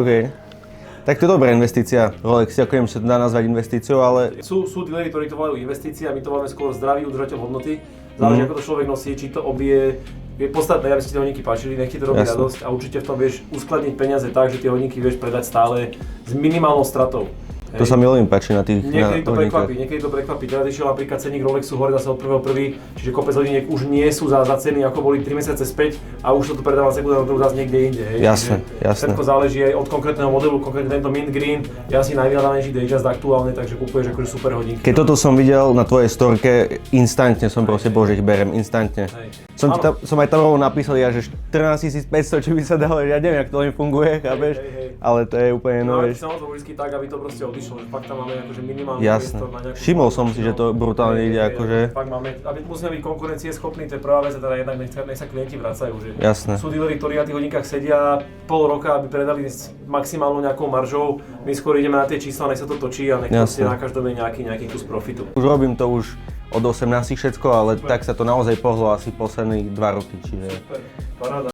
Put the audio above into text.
OK. Tak to je dobrá investícia. Rolex, ďakujem, že to dá nazvať investíciou, ale... Sú dealery, ktorí to volajú investícia, my to voláme skôr zdravý udržateľ hodnoty. Záleží, ako to človek nosí, či to obije. Je podstatné, aby si tie hodinky páčili, nech ti to robí radosť a určite v tom vieš uskladniť peniaze tak, že tie hodinky vieš predať stále s minimálnou stratou. To sa mi veľmi páči na tých Niekedy to prekvapí. Teraz išiel napríklad cenník Rolexu hore zase od 1.1., čiže kopec hodiniek už nie sú za ceny, ako boli 3 mesiace späť a už to tu predáva sekundárnu trhu zase niekde inde. Jasné. Všetko záleží aj od konkrétneho modelu, konkrétne tento Mint Green je asi najvyhľadanejší Datejust aktuálne, takže kúpuješ akože super hodinky. Keď toto som videl na tvojej storke, instantne som proste bože, ich berem, instantne. Som aj tam rovno napísal, že 14 500, či by sa dalo, ja neviem, jak to len funguje, chápeš? Ale to je úplne nové. No, to vždycky tak, aby to proste odišlo, že fakt tam máme akože minimálny priestor na nejakú... Všimol som si, že to brutálne ide akože... Fakt máme, aby musíme byť konkurencieschopní, to je prvá vec, a teda jednak nech sa klienti vracajú, že... Jasné. Sú dealery, ktorí na tých hodinkách sedia pol roka, aby predali s maximálnou nejakou maržou, my skôr ideme na tie čísla, nech sa to točí a nech proste na každom je nejaký kus profitu. Už robím to už od 18 všetko, ale tak sa to naozaj pohlo asi posledných 2 roky, čiže... Super, paráda.